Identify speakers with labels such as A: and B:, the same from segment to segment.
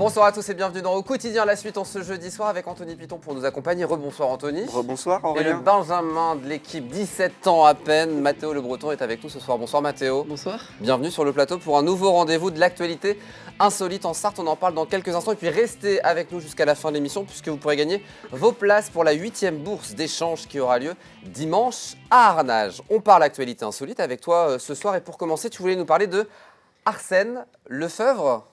A: Bonsoir à tous et bienvenue dans Au Quotidien, la suite en ce jeudi soir avec Anthony Piton pour nous accompagner. Rebonsoir Anthony.
B: Rebonsoir
A: Et le
B: Aurélien.
A: Benjamin de l'équipe, 17 ans à peine, Mathéo Le Breton est avec nous ce soir. Bonsoir Mathéo.
C: Bonsoir.
A: Bienvenue sur le plateau pour un nouveau rendez-vous de l'actualité insolite en Sarthe. On en parle dans quelques instants et puis restez avec nous jusqu'à la fin de l'émission puisque vous pourrez gagner vos places pour la 8e bourse d'échange qui aura lieu dimanche à Arnage. On parle actualité insolite avec toi ce soir et pour commencer, tu voulais nous parler de Arsène Lefebvre.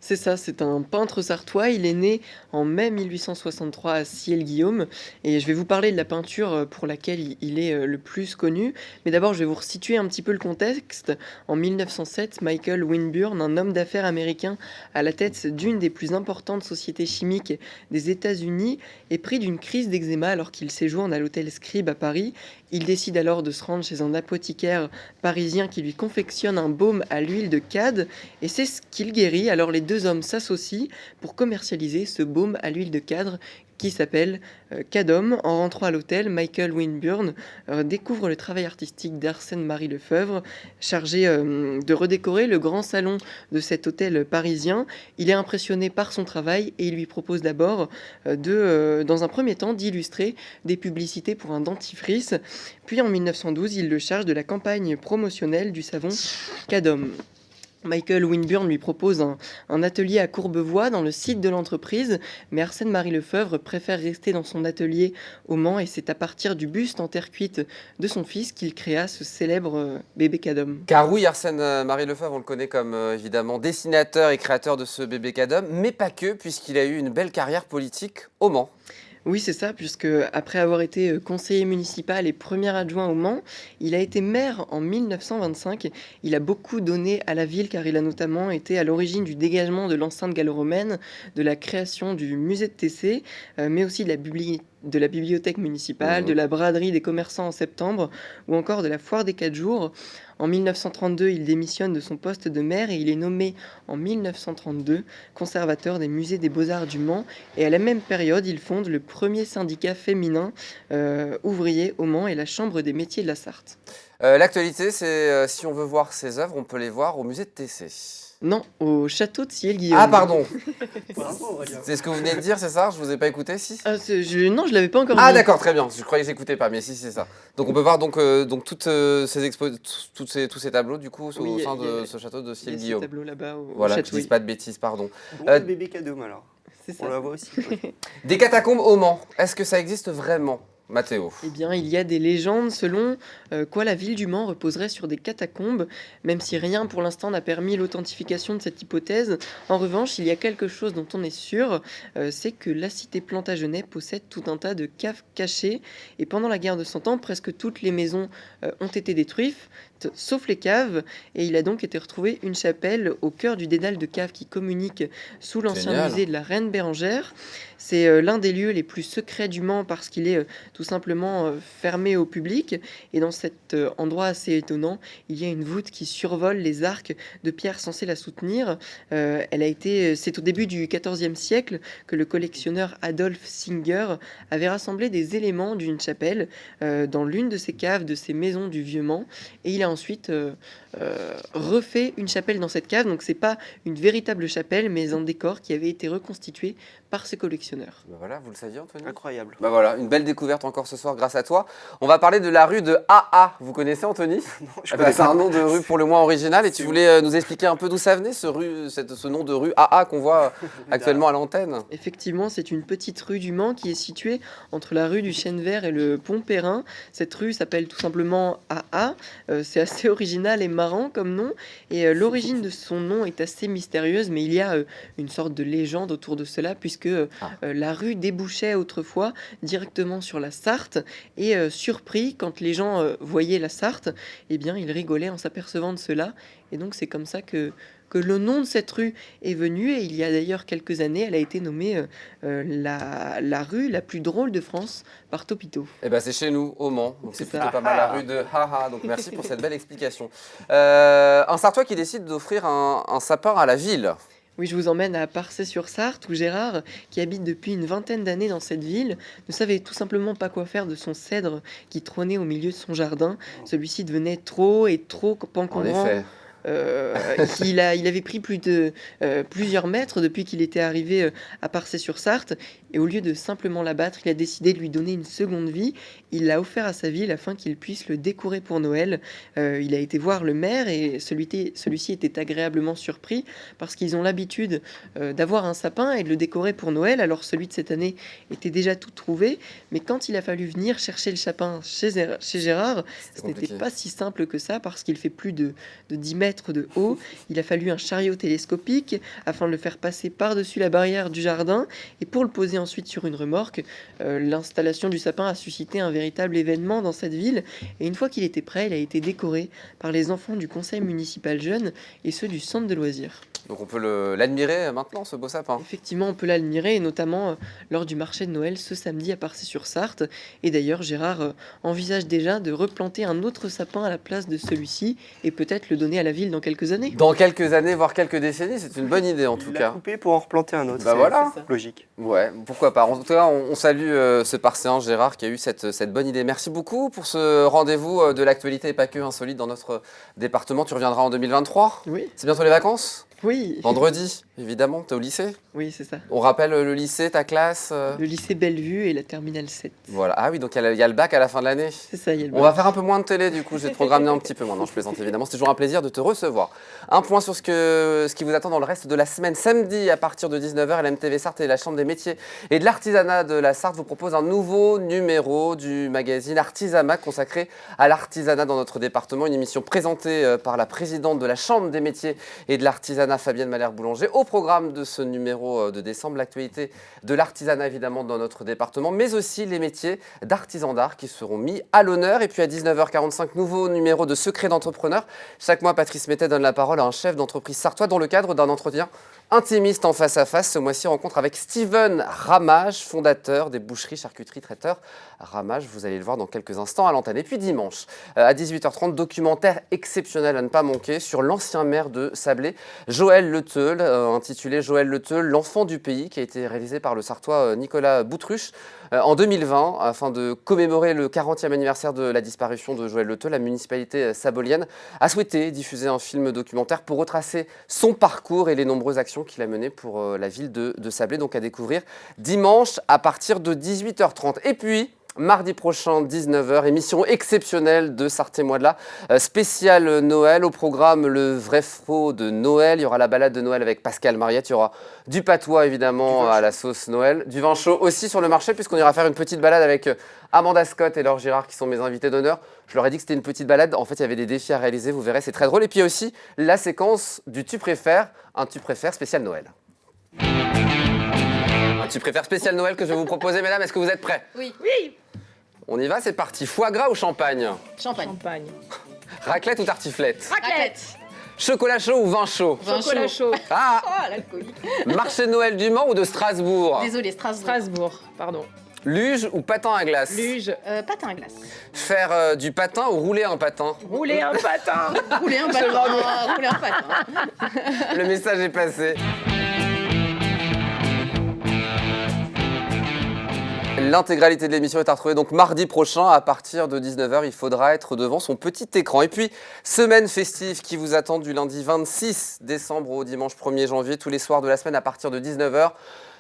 C: C'est ça, c'est un peintre sartois. Il est né en mai 1863 à Ciel-Guillaume. Et je vais vous parler de la peinture pour laquelle il est le plus connu. Mais d'abord, je vais vous resituer un petit peu le contexte. En 1907, Michael Winburn, un homme d'affaires américain à la tête d'une des plus importantes sociétés chimiques des États-Unis, est pris d'une crise d'eczéma alors qu'il séjourne à l'hôtel Scribe à Paris. Il décide alors de se rendre chez un apothicaire parisien qui lui confectionne un baume à l'huile de cade. Et c'est ce qu'il guérit. Alors les deux hommes s'associent pour commercialiser ce baume à l'huile de cadre qui s'appelle Cadom. En rentrant à l'hôtel, Michael Winburn découvre le travail artistique d'Arsène-Marie Lefebvre, chargé de redécorer le grand salon de cet hôtel parisien. Il est impressionné par son travail et il lui propose d'abord dans un premier temps, d'illustrer des publicités pour un dentifrice. Puis en 1912, il le charge de la campagne promotionnelle du savon Cadom. Michael Winburn lui propose un atelier à Courbevoie dans le site de l'entreprise, mais Arsène-Marie Lefebvre préfère rester dans son atelier au Mans et c'est à partir du buste en terre cuite de son fils qu'il créa ce célèbre bébé Cadom.
A: Car oui, Arsène-Marie Lefebvre, on le connaît comme évidemment dessinateur et créateur de ce bébé Cadom, mais pas que, puisqu'il a eu une belle carrière politique au Mans.
C: Oui, c'est ça, puisque après avoir été conseiller municipal et premier adjoint au Mans, il a été maire en 1925. Il a beaucoup donné à la ville car il a notamment été à l'origine du dégagement de l'enceinte gallo-romaine, de la création du musée de Tessé, mais aussi de la bibliothèque municipale, de la braderie des commerçants en septembre ou encore de la foire des 4 jours. En 1932, il démissionne de son poste de maire et il est nommé en 1932 conservateur des musées des beaux-arts du Mans. Et à la même période, il fonde le premier syndicat féminin ouvrier au Mans et la Chambre des métiers de la Sarthe.
A: L'actualité, c'est si on veut voir ses œuvres, on peut les voir au musée de Tessé.
C: Non, au château de Ciel-Guillaume.
A: Ah pardon,
B: Bravo Aurélien.
A: c'est ce que vous venez de dire, c'est ça? Je vous ai pas écouté, si?
C: Non, je l'avais pas encore
A: Ah
C: dit.
A: d'accord, très bien, je croyais que j'écoutais pas, mais si, c'est ça. Donc on peut voir donc toutes ces expos, tous ces tableaux du coup
C: Oui,
A: au sein
C: il y a-
A: de ce château de
C: Il y a ce
A: Ciel-Guillaume.
C: tableau là-bas au
A: Voilà, que
C: château.
A: je dise pas de bêtises, pardon.
B: Bon,
A: Euh,
B: le bébé Cadom alors.
C: C'est
B: On
C: ça.
B: la voit aussi.
A: Des catacombes au Mans, est-ce que ça existe vraiment, Mathéo?
C: Eh bien, il y a des légendes selon quoi la ville du Mans reposerait sur des catacombes, même si rien pour l'instant n'a permis l'authentification de cette hypothèse. En revanche, il y a quelque chose dont on est sûr, c'est que la cité Plantagenet possède tout un tas de caves cachées. Et pendant la guerre de Cent Ans, presque toutes les maisons ont été détruites, sauf les caves. Et il a donc été retrouvé une chapelle au cœur du dédale de caves qui communique sous l'ancien
A: Génial.
C: musée de la Reine Bérengère. C'est l'un des lieux les plus secrets du Mans parce qu'il est tout simplement fermé au public. Et dans cet endroit assez étonnant, il y a une voûte qui survole les arcs de pierre censés la soutenir. C'est au début du XIVe siècle que le collectionneur Adolphe Singer avait rassemblé des éléments d'une chapelle dans l'une de ces caves de ces maisons du Vieux-Mans. Et il a ensuite refait une chapelle dans cette cave. Donc c'est pas une véritable chapelle, mais un décor qui avait été reconstitué par ce collectionneur.
A: Bah voilà, vous le saviez Anthony?
B: Incroyable.
A: Bah voilà, une belle découverte encore ce soir grâce à toi. On va parler de la rue de AA. Vous connaissez Anthony?
B: Non, je
A: Eh ben,
B: connais
A: c'est
B: pas.
A: un nom de rue pour le moins original et tu
B: C'est
A: voulais nous expliquer un peu d'où ça venait ce nom de rue AA qu'on voit actuellement à l'antenne.
C: Effectivement, c'est une petite rue du Mans qui est située entre la rue du Chêne Vert et le Pont Perrin. Cette rue s'appelle tout simplement AA. C'est assez original et marrant comme nom. Et l'origine de son nom est assez mystérieuse, mais il y a une sorte de légende autour de cela, puisque la rue débouchait autrefois directement sur la Sarthe. Et surpris, quand les gens voyaient la Sarthe, eh bien, ils rigolaient en s'apercevant de cela. Et donc, c'est comme ça que le nom de cette rue est venu. Et il y a d'ailleurs quelques années, elle a été nommée la rue la plus drôle de France par Topito.
A: Eh ben c'est chez nous, au Mans. Donc c'est
C: C'est
A: plutôt
C: ça.
A: pas mal la rue de Haha. Donc merci pour cette belle explication. Un Sartois qui décide d'offrir un sapin à la ville.
C: Oui, je vous emmène à Parçay-sur-Sarthe où Gérard, qui habite depuis une vingtaine d'années dans cette ville, ne savait tout simplement pas quoi faire de son cèdre qui trônait au milieu de son jardin. Celui-ci devenait trop
A: En
C: encombrant
A: effet.
C: il avait pris plusieurs mètres depuis qu'il était arrivé à Parçay-sur-Sarthe. Et au lieu de simplement l'abattre, il a décidé de lui donner une seconde vie. Il l'a offert à sa ville afin qu'il puisse le décorer pour Noël. Il a été voir le maire et celui-ci était agréablement surpris parce qu'ils ont l'habitude d'avoir un sapin et de le décorer pour Noël. Alors celui de cette année était déjà tout trouvé, mais quand il a fallu venir chercher le sapin chez Gérard, ce n'était
A: compliqué.
C: pas si simple que ça parce qu'il fait plus de 10 mètres de haut. Il a fallu un chariot télescopique afin de le faire passer par-dessus la barrière du jardin et pour le poser ensuite sur une remorque. L'installation du sapin a suscité un véritable événement dans cette ville et une fois qu'il était prêt, il a été décoré par les enfants du conseil municipal jeune et ceux du centre de loisirs.
A: Donc on peut l'admirer maintenant, ce beau sapin.
C: Effectivement, on peut l'admirer, et notamment lors du marché de Noël ce samedi à Parçay-sur-Sarthe. Et d'ailleurs, Gérard envisage déjà de replanter un autre sapin à la place de celui-ci et peut-être le donner à la ville dans quelques années.
A: Dans quelques années, voire quelques décennies, c'est une bonne idée en tout
B: Il l'a
A: cas.
B: coupé pour en replanter un autre.
A: Bah
B: c'est
A: voilà.
B: logique.
A: Ouais, pourquoi pas. En tout cas, on salue ce Parcéen Gérard qui a eu cette bonne idée. Merci beaucoup pour ce rendez-vous de l'actualité et pas que insolite dans notre département. Tu reviendras en 2023 ?
C: Oui,
A: C'est bientôt les vacances ?
C: oui,
A: Vendredi, évidemment, t'es au lycée.
C: oui, c'est ça.
A: On rappelle le lycée, ta classe
C: Le lycée Bellevue et la terminale 7.
A: Voilà. Ah oui, donc il y a le bac à la fin de l'année.
C: C'est ça, il y a le
A: On va faire un peu moins de télé du coup, je vais te programmer un petit peu moins. Non, je plaisante évidemment, c'est toujours un plaisir de te recevoir. Un point sur ce qui vous attend dans le reste de la semaine. Samedi à partir de 19h, LMTV Sarthe et la Chambre des métiers et de l'artisanat de la Sarthe vous proposent un nouveau numéro du magazine Artisama consacré à l'artisanat dans notre département. Une émission présentée par la présidente de la Chambre des métiers et de l'artisanat, Fabienne Malher-Boulanger. Au programme de ce numéro de décembre, l'actualité de l'artisanat évidemment dans notre département, mais aussi les métiers d'artisans d'art qui seront mis à l'honneur. Et puis à 19h45, nouveau numéro de Secret d'entrepreneur. Chaque mois, Patrice Mettet donne la parole à un chef d'entreprise sartois dans le cadre d'un entretien intimiste en face à face. Ce mois-ci, rencontre avec Steven Ramage, fondateur des boucheries, charcuteries, traiteurs Ramage. Vous allez le voir dans quelques instants à l'antenne. Et puis dimanche, à 18h30, documentaire exceptionnel à ne pas manquer sur l'ancien maire de Sablé, Joël Leteul, intitulé Joël Leteul, l'enfant du pays, qui a été réalisé par le Sartois Nicolas Boutruche en 2020, afin de commémorer le 40e anniversaire de la disparition de Joël Leteul. La municipalité sabolienne a souhaité diffuser un film documentaire pour retracer son parcours et les nombreuses actions qu'il a menées pour la ville de Sablé, donc à découvrir dimanche à partir de 18h30. Et puis, mardi prochain, 19h, émission exceptionnelle de Sarthe Moi de là, spécial Noël. Au programme, le vrai faux de Noël. Il y aura la balade de Noël avec Pascal Mariette. Il y aura du patois, évidemment, à la sauce Noël. Du vin chaud aussi sur le marché, puisqu'on ira faire une petite balade avec Amanda Scott et Laure Girard, qui sont mes invités d'honneur. Je leur ai dit que c'était une petite balade. En fait, il y avait des défis à réaliser. Vous verrez, c'est très drôle. Et puis il y a aussi la séquence du Tu préfères, un Tu préfères spécial Noël. Un Tu préfères spécial Noël que je vais vous proposer, mesdames. Est-ce que vous êtes prêts ?
D: Oui.
A: On y va, c'est parti. Foie gras ou champagne ?
D: Champagne.
A: Raclette ou tartiflette ?
D: Raclette.
A: Chocolat chaud ou vin chaud ?
D: Chocolat chaud.
A: Ah,
D: Oh, l'alcoolique.
A: marché de Noël du Mans ou de Strasbourg ?
D: Désolé, Strasbourg. Pardon.
A: Luge ou patin à glace ?
D: Luge. Patin à glace.
A: Faire du patin ou rouler un patin ?
D: Rouler un patin. Rouler un patin. Rouler un patin.
A: Le message est passé. L'intégralité de l'émission est à retrouver donc mardi prochain à partir de 19h. Il faudra être devant son petit écran. Et puis, semaine festive qui vous attend du lundi 26 décembre au dimanche 1er janvier, tous les soirs de la semaine à partir de 19h.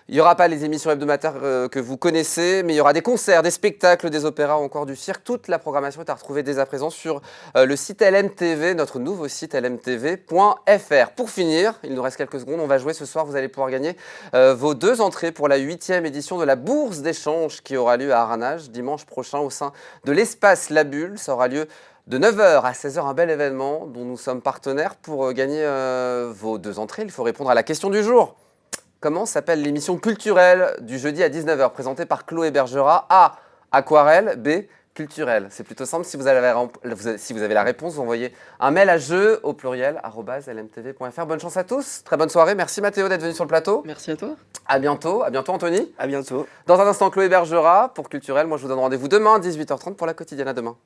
A: Il n'y aura pas les émissions hebdomadaires que vous connaissez, mais il y aura des concerts, des spectacles, des opéras ou encore du cirque. Toute la programmation est à retrouver dès à présent sur le site LMTV, notre nouveau site lmtv.fr. Pour finir, il nous reste quelques secondes, on va jouer ce soir. Vous allez pouvoir gagner vos 2 entrées pour la 8e édition de la bourse d'échange qui aura lieu à Aranage dimanche prochain au sein de l'espace La Bulle. Ça aura lieu de 9h à 16h, un bel événement dont nous sommes partenaires. Pour gagner vos 2 entrées, il faut répondre à la question du jour. Comment s'appelle l'émission culturelle du jeudi à 19h, présentée par Chloé Bergera ? A. Aquarelle. B. Culturelle. C'est plutôt simple. Si vous avez la réponse, vous envoyez un mail à jeu au pluriel @lmtv.fr. Bonne chance à tous. Très bonne soirée. Merci Mathéo d'être venu sur le plateau.
C: Merci à toi.
A: À bientôt. À bientôt Anthony.
B: À bientôt.
A: Dans un instant, Chloé Bergera pour Culturelle. Moi, je vous donne rendez-vous demain à 18h30 pour la quotidienne. À demain.